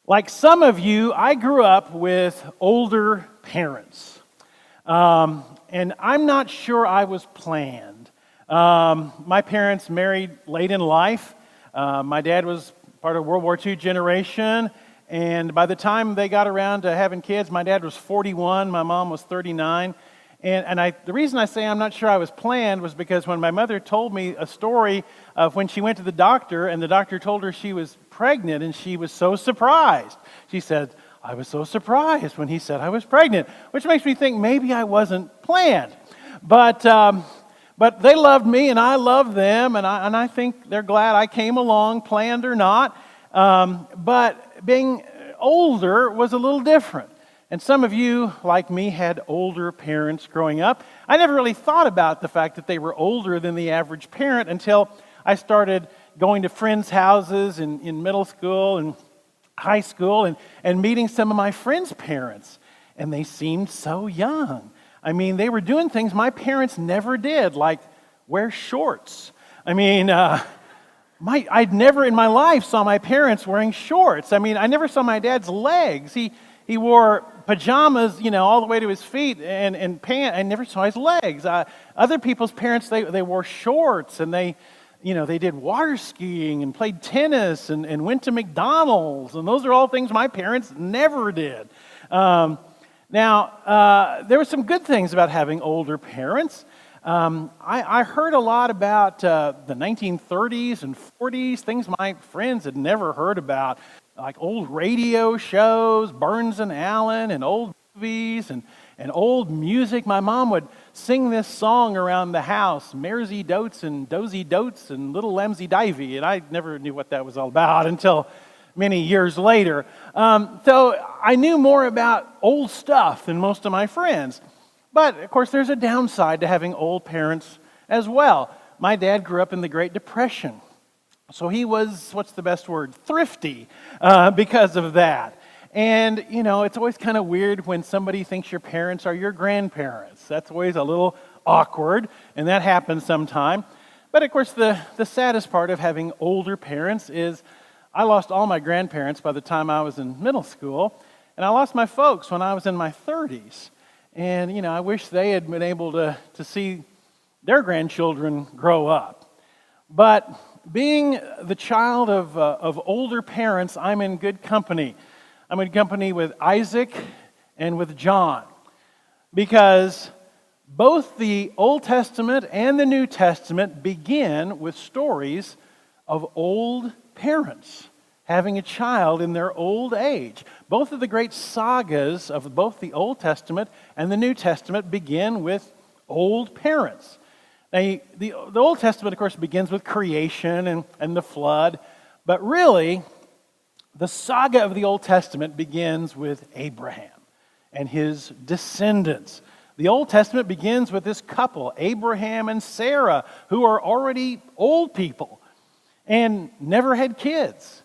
Like some of you, I grew up with older parents. And I'm not sure I was planned. My parents married late in life. My dad was part of World War II generation. And by the time they got around to having kids, my dad was 41, my mom was 39. The reason I say I'm not sure I was planned was because when my mother told me a story of when she went to the doctor and the doctor told her she was pregnant and she was so surprised. She said, "I was so surprised when he said I was pregnant," which makes me think maybe I wasn't planned. But they loved me and I loved them, and I think they're glad I came along, planned or not. But being older was a little different. And some of you, like me, had older parents growing up. I never really thought about the fact that they were older than the average parent until I started going to friends' houses in middle school and high school and meeting some of my friends' parents. And they seemed so young. I mean, they were doing things my parents never did, like wear shorts. I mean, I'd never in my life saw my parents wearing shorts. I mean, I never saw my dad's legs. He wore pajamas, all the way to his feet and pants. I never saw his legs. Other people's parents, they wore shorts and they did water skiing and played tennis and went to McDonald's. And those are all things my parents never did. Now, there were some good things about having older parents. I heard a lot about the 1930s and 40s, things my friends had never heard about, like old radio shows, Burns and Allen, and old movies, and old music. My mom would sing this song around the house, Maresy Dotes and Dozy Dotes and Little Lamsy Divey, and I never knew what that was all about until many years later. So I knew more about old stuff than most of my friends. But, of course, there's a downside to having old parents as well. My dad grew up in the Great Depression. So he was, what's the best word, thrifty because of that. And, it's always kind of weird when somebody thinks your parents are your grandparents. That's always a little awkward, and that happens sometime. But, of course, the saddest part of having older parents is I lost all my grandparents by the time I was in middle school, and I lost my folks when I was in my 30s. And, I wish they had been able to see their grandchildren grow up. But being the child of older parents, I'm in good company. I'm in company with Isaac and with John, because both the Old Testament and the New Testament begin with stories of old parents having a child in their old age. Both of the great sagas of both the Old Testament and the New Testament begin with old parents. Now, the Old Testament, of course, begins with creation and the flood, but really, the saga of the Old Testament begins with Abraham and his descendants. The Old Testament begins with this couple, Abraham and Sarah, who are already old people and never had kids.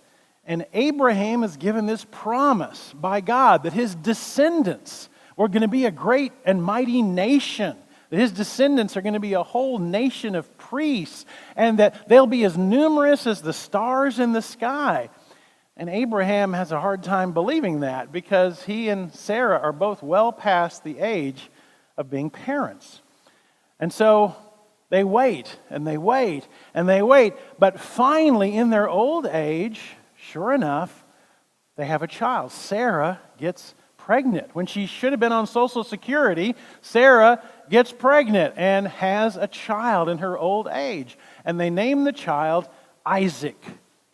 And Abraham is given this promise by God that his descendants were going to be a great and mighty nation, that his descendants are going to be a whole nation of priests, and that they'll be as numerous as the stars in the sky. And Abraham has a hard time believing that because he and Sarah are both well past the age of being parents. And so they wait, and they wait, and they wait. But finally, in their old age, sure enough, they have a child. Sarah gets pregnant. When she should have been on Social Security, Sarah gets pregnant and has a child in her old age. And they name the child Isaac.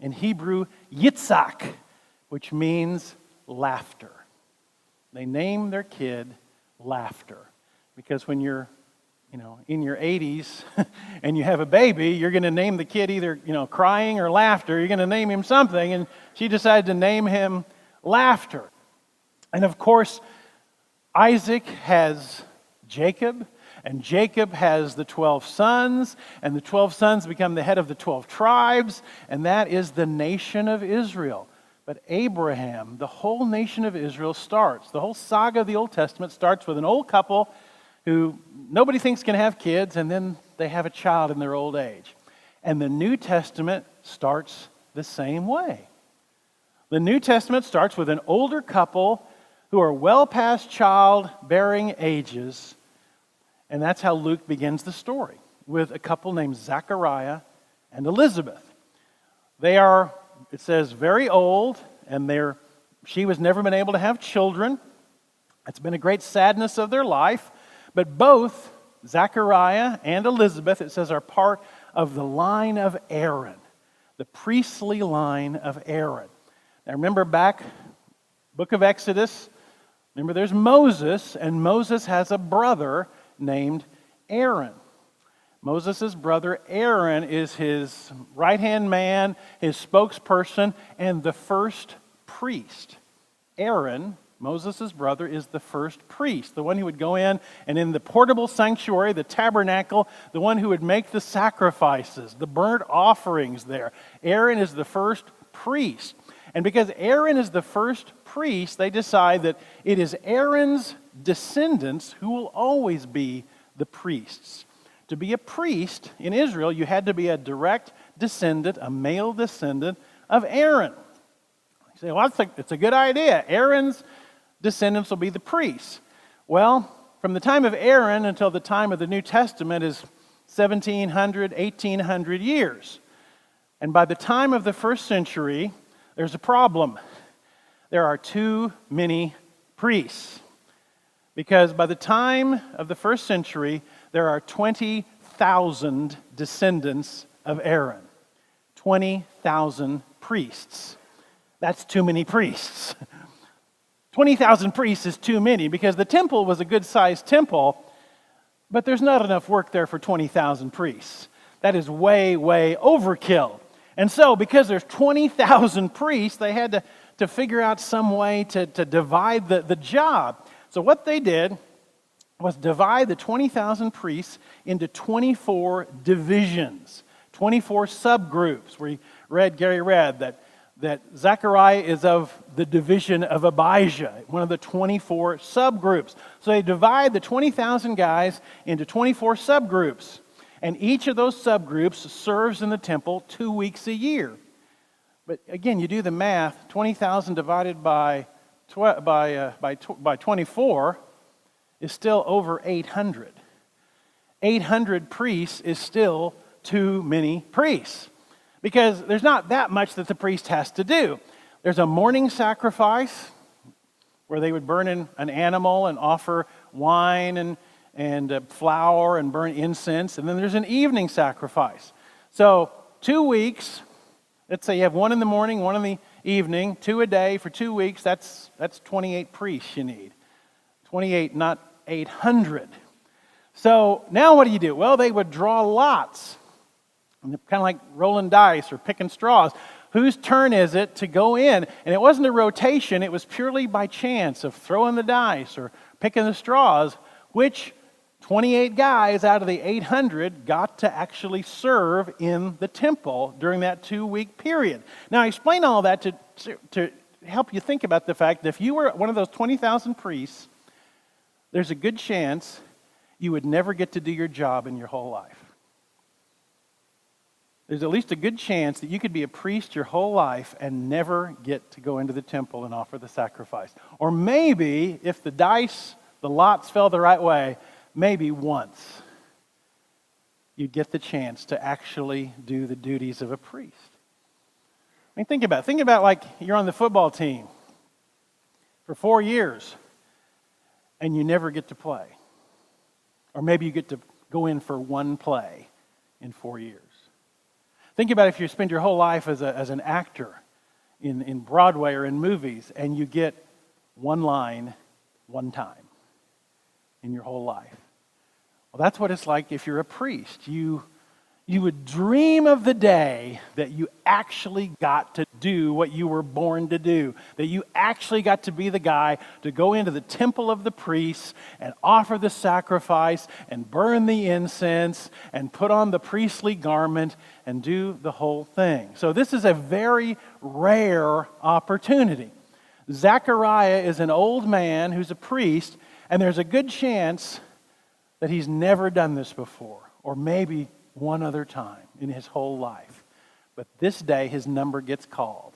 In Hebrew, Yitzhak, which means laughter. They name their kid Laughter. Because when you're, in your 80s and you have a baby, you're going to name the kid either, crying or laughter. You're going to name him something. And she decided to name him Laughter. And of course, Isaac has Jacob, and Jacob has the 12 sons, and the 12 sons become the head of the 12 tribes, and that is the nation of Israel. But Abraham, the whole nation of Israel starts. The whole saga of the Old Testament starts with an old couple who nobody thinks can have kids, and then they have a child in their old age. And the New Testament starts the same way. The New Testament starts with an older couple who are well past childbearing ages, and that's how Luke begins the story, with a couple named Zachariah and Elizabeth. They are, it says, very old, and she was never been able to have children. It's been a great sadness of their life, but both Zachariah and Elizabeth, it says, are part of the line of Aaron, the priestly line of Aaron. Now remember back, book of Exodus, remember there's Moses, and Moses has a brother named Aaron. Moses' brother Aaron is his right-hand man, his spokesperson, and the first priest. Aaron, Moses' brother, is the first priest, the one who would go in and in the portable sanctuary, the tabernacle, the one who would make the sacrifices, the burnt offerings there. Aaron is the first priest. And because Aaron is the first priest, they decide that it is Aaron's descendants who will always be the priests. To be a priest in Israel, you had to be a direct descendant, a male descendant of Aaron. You say, well, it's a good idea. Aaron's descendants will be the priests. Well, from the time of Aaron until the time of the New Testament is 1,700, 1,800 years. And by the time of the first century, there's a problem. There are too many priests. Because by the time of the first century, there are 20,000 descendants of Aaron. 20,000 priests. That's too many priests. 20,000 priests is too many because the temple was a good-sized temple, but there's not enough work there for 20,000 priests. That is way, way overkill. And so, because there's 20,000 priests, they had to figure out some way to divide the job. So what they did was divide the 20,000 priests into 24 divisions, 24 subgroups. Gary read that Zechariah is of the division of Abijah, one of the 24 subgroups. So they divide the 20,000 guys into 24 subgroups. And each of those subgroups serves in the temple 2 weeks a year. But again, you do the math, 20,000 divided by 24 is still over 800. 800 priests is still too many priests. Because there's not that much that the priest has to do. There's a morning sacrifice where they would burn in an animal and offer wine and flour and burn incense. And then there's an evening sacrifice. So 2 weeks, let's say you have one in the morning, one in the evening, 2 a day for 2 weeks. That's 28 priests you need. 28, not 800. So now what do? Well, they would draw lots. Kind of like rolling dice or picking straws. Whose turn is it to go in? And it wasn't a rotation. It was purely by chance of throwing the dice or picking the straws. Which 28 guys out of the 800 got to actually serve in the temple during that 2-week period. Now, I explain all that to help you think about the fact that if you were one of those 20,000 priests, there's a good chance you would never get to do your job in your whole life. There's at least a good chance that you could be a priest your whole life and never get to go into the temple and offer the sacrifice. Or maybe, if the lots fell the right way, maybe once you'd get the chance to actually do the duties of a priest. I mean, think about it. Think about like you're on the football team for 4 years and you never get to play. Or maybe you get to go in for one play in 4 years. Think about if you spend your whole life as an actor in Broadway or in movies and you get one line one time in your whole life. Well, that's what it's like if you're a priest. You would dream of the day that you actually got to do what you were born to do. That you actually got to be the guy to go into the temple of the priests and offer the sacrifice and burn the incense and put on the priestly garment and do the whole thing. So this is a very rare opportunity. Zechariah is an old man who's a priest, and there's a good chance that he's never done this before, or maybe one other time in his whole life. But this day, his number gets called.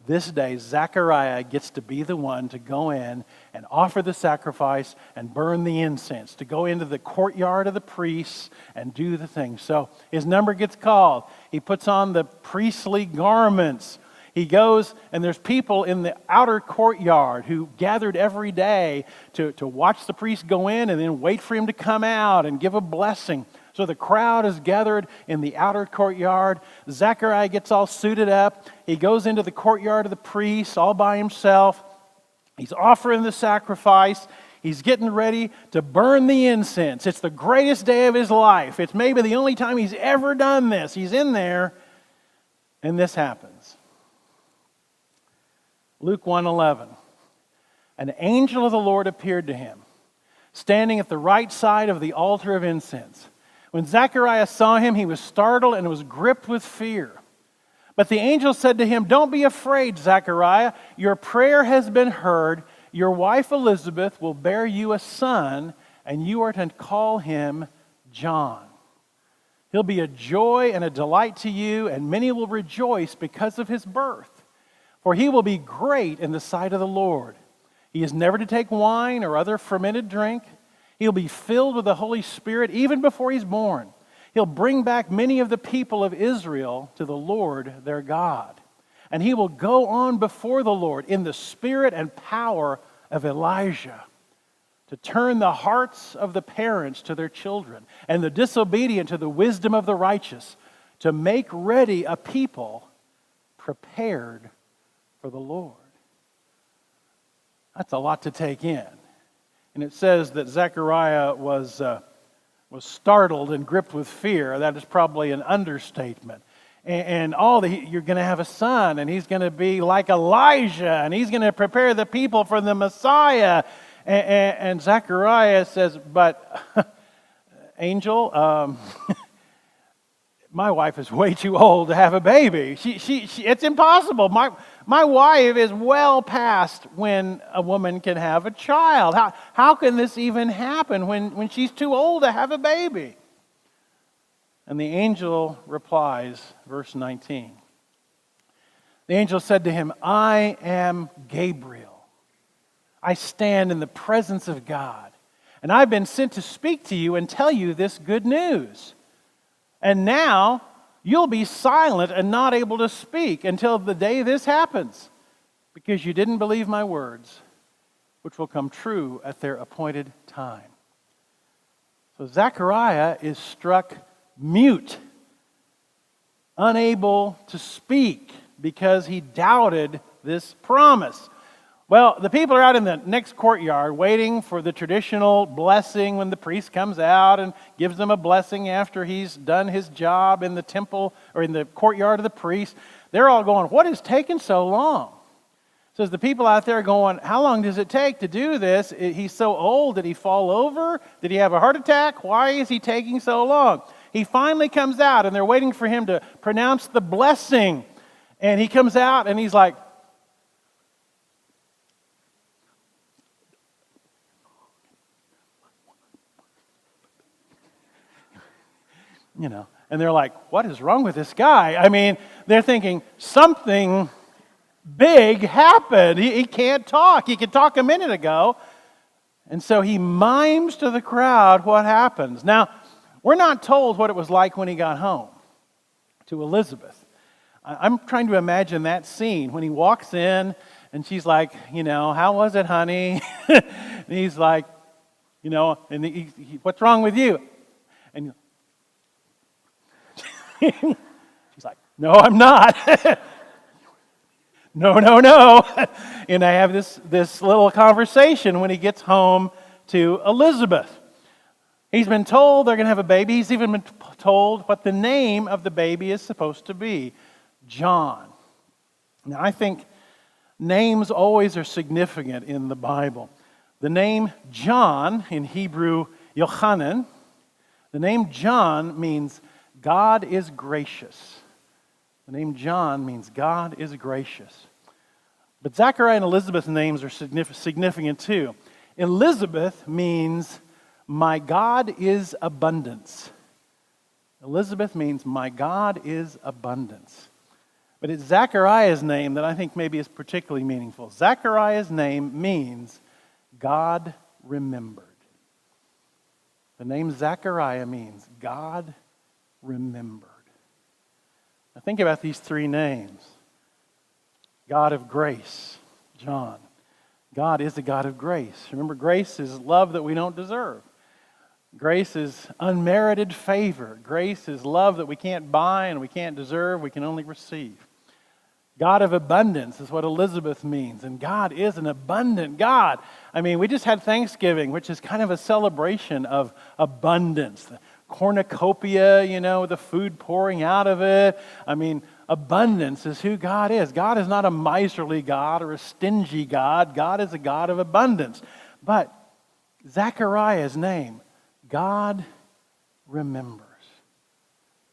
this day, Zechariah gets to be the one to go in and offer the sacrifice and burn the incense, to go into the courtyard of the priests and do the thing. So his number gets called. He puts on the priestly garments. He goes, and there's people in the outer courtyard who gathered every day to watch the priest go in and then wait for him to come out and give a blessing. So the crowd is gathered in the outer courtyard. Zechariah gets all suited up. He goes into the courtyard of the priests all by himself. He's offering the sacrifice. He's getting ready to burn the incense. It's the greatest day of his life. It's maybe the only time he's ever done this. He's in there, and this happens. Luke 1:11. An angel of the Lord appeared to him, standing at the right side of the altar of incense. When Zechariah saw him, he was startled and was gripped with fear. But the angel said to him, "Don't be afraid, Zechariah. Your prayer has been heard. Your wife Elizabeth will bear you a son, and you are to call him John. He'll be a joy and a delight to you, and many will rejoice because of his birth. For he will be great in the sight of the Lord. He is never to take wine or other fermented drink. He'll be filled with the Holy Spirit even before he's born. He'll bring back many of the people of Israel to the Lord their God. And he will go on before the Lord in the spirit and power of Elijah, to turn the hearts of the parents to their children and the disobedient to the wisdom of the righteous, to make ready a people prepared for the Lord." That's a lot to take in. And it says that Zechariah was startled and gripped with fear. That is probably an understatement. And you're going to have a son, and he's going to be like Elijah, and he's going to prepare the people for the Messiah. And Zechariah says, "But angel, my wife is way too old to have a baby. It's impossible. My wife is well past when a woman can have a child. How can this even happen when she's too old to have a baby?" And the angel replies, verse 19. The angel said to him, "I am Gabriel. I stand in the presence of God, and I've been sent to speak to you and tell you this good news. And now you'll be silent and not able to speak until the day this happens, because you didn't believe my words, which will come true at their appointed time." So Zechariah is struck mute, unable to speak because he doubted this promise. Well, the people are out in the next courtyard waiting for the traditional blessing when the priest comes out and gives them a blessing after he's done his job in the temple or in the courtyard of the priest. They're all going, "What is taking so long?" So the people out there going, "How long does it take to do this? He's so old. Did he fall over? Did he have a heart attack? Why is he taking so long?" He finally comes out, and they're waiting for him to pronounce the blessing. And he comes out, and he's like, and they're like, "What is wrong with this guy?" I mean, they're thinking something big happened. He can't talk. He could talk a minute ago. And so he mimes to the crowd what happens. Now, we're not told what it was like when he got home to Elizabeth. I'm trying to imagine that scene when he walks in and she's like, "How was it, honey?" And he's like, and "What's wrong with you?" And she's like, "No, I'm not." No. And I have this little conversation when he gets home to Elizabeth. He's been told they're going to have a baby. He's even been told what the name of the baby is supposed to be, John. Now, I think names always are significant in the Bible. The name John, in Hebrew, Yochanan, the name John means God is gracious. The name John means God is gracious. But Zechariah and Elizabeth's names are significant too. Elizabeth means my God is abundance. Elizabeth means my God is abundance. But it's Zechariah's name that I think maybe is particularly meaningful. Zechariah's name means God remembered. The name Zechariah means God remembered. Now think about these three names. God of grace, John. God is a God of grace. Remember, grace is love that we don't deserve. Grace is unmerited favor. Grace is love that we can't buy and we can't deserve, we can only receive. God of abundance is what Elizabeth means, and God is an abundant God. I mean, we just had Thanksgiving, which is kind of a celebration of abundance. The cornucopia, the food pouring out of it. I mean, abundance is who God is. God is not a miserly God or a stingy God. God is a God of abundance. But Zechariah's name, God remembers.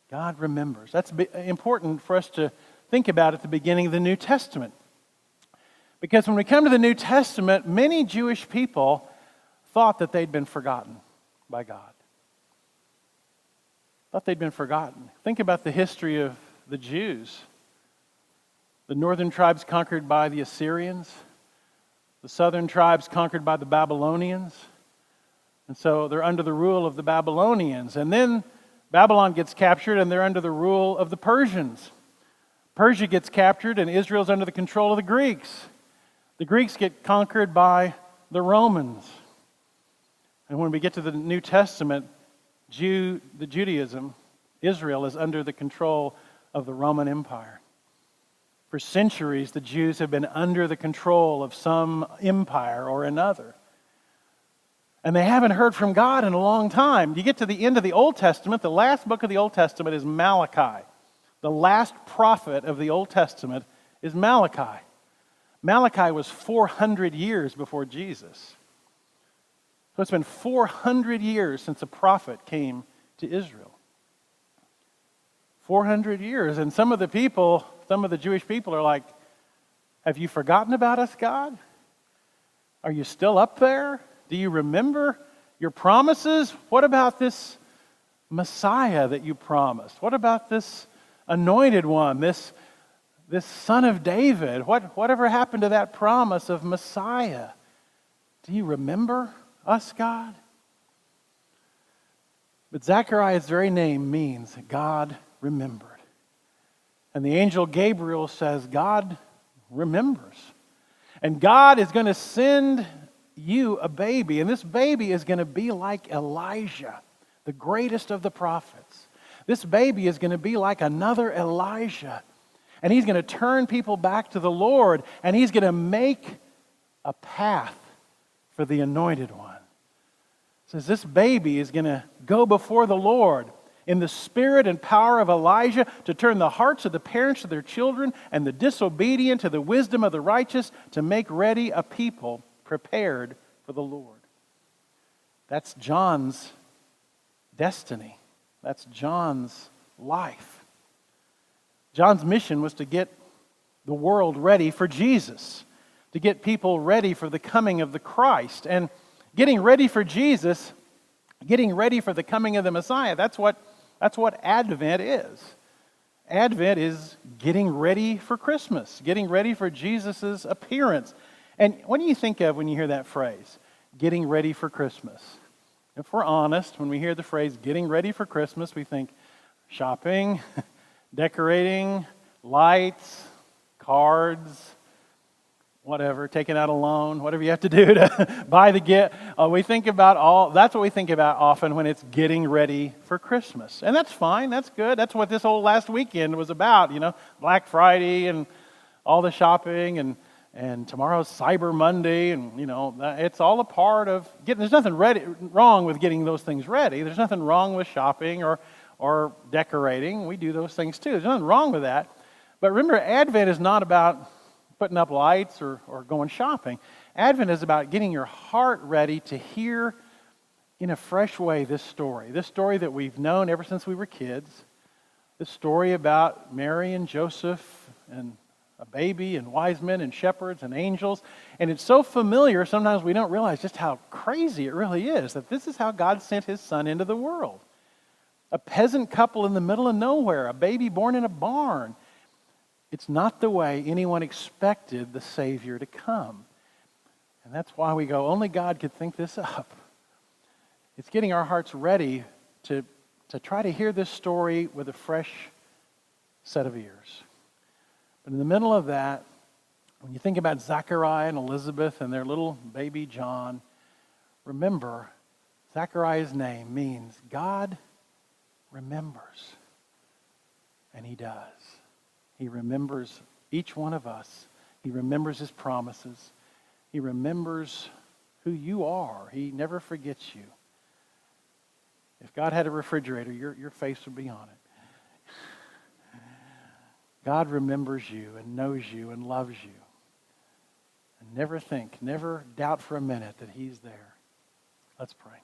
God remembers. That's important for us to think about at the beginning of the New Testament. Because when we come to the New Testament, many Jewish people thought that they'd been forgotten by God. Thought they'd been forgotten. Think about the history of the Jews. The northern tribes conquered by the Assyrians. The southern tribes conquered by the Babylonians. And so they're under the rule of the Babylonians. And then Babylon gets captured and they're under the rule of the Persians. Persia gets captured and Israel's under the control of the Greeks. The Greeks get conquered by the Romans. And when we get to the New Testament, Judaism, Israel is under the control of the Roman Empire. For centuries, the Jews have been under the control of some empire or another. And they haven't heard from God in a long time. You get to the end of the Old Testament, the last book of the Old Testament is Malachi. The last prophet of the Old Testament is Malachi. Malachi was 400 years before Jesus. So it's been 400 years since a prophet came to Israel. 400 years. And some of the Jewish people are like, have you forgotten about us, God? Are you still up there? Do you remember your promises? What about this Messiah that you promised? What about this anointed one, this son of David? Whatever happened to that promise of Messiah? Do you remember us, God? But Zechariah's very name means God remembered. And the angel Gabriel says, God remembers. And God is going to send you a baby. And this baby is going to be like Elijah, the greatest of the prophets. This baby is going to be like another Elijah. And he's going to turn people back to the Lord. And he's going to make a path for the anointed one. It says this baby is going to go before the Lord in the spirit and power of Elijah to turn the hearts of the parents to their children and the disobedient to the wisdom of the righteous, to make ready a people prepared for the Lord. That's John's destiny. That's John's life. John's mission was to get the world ready for Jesus, to get people ready for the coming of the Christ. And getting ready for Jesus, getting ready for the coming of the Messiah, that's what Advent is. Advent is getting ready for Christmas, getting ready for Jesus' appearance. And what do you think of when you hear that phrase, getting ready for Christmas? If we're honest, when we hear the phrase getting ready for Christmas, we think shopping, decorating, lights, cards, whatever, taking out a loan, whatever you have to do to buy the gift. That's what we think about often when it's getting ready for Christmas. And that's fine, that's good. That's what this whole last weekend was about, Black Friday and all the shopping and tomorrow's Cyber Monday, and it's all a part of getting. There's nothing wrong with getting those things ready. There's nothing wrong with shopping or decorating. We do those things too. There's nothing wrong with that. But remember, Advent is not about putting up lights or going shopping. Advent is about getting your heart ready to hear in a fresh way this story that we've known ever since we were kids, this story about Mary and Joseph and a baby and wise men and shepherds and angels. And it's so familiar, sometimes we don't realize just how crazy it really is, that this is how God sent his son into the world. A peasant couple in the middle of nowhere, a baby born in a barn. It's not the way anyone expected the Savior to come. And that's why we go, only God could think this up. It's getting our hearts ready to try to hear this story with a fresh set of ears. But in the middle of that, when you think about Zachariah and Elizabeth and their little baby John, remember, Zachariah's name means God remembers. And he does. He remembers each one of us. He remembers his promises. He remembers who you are. He never forgets you. If God had a refrigerator, your face would be on it. God remembers you and knows you and loves you. And never doubt for a minute that he's there. Let's pray.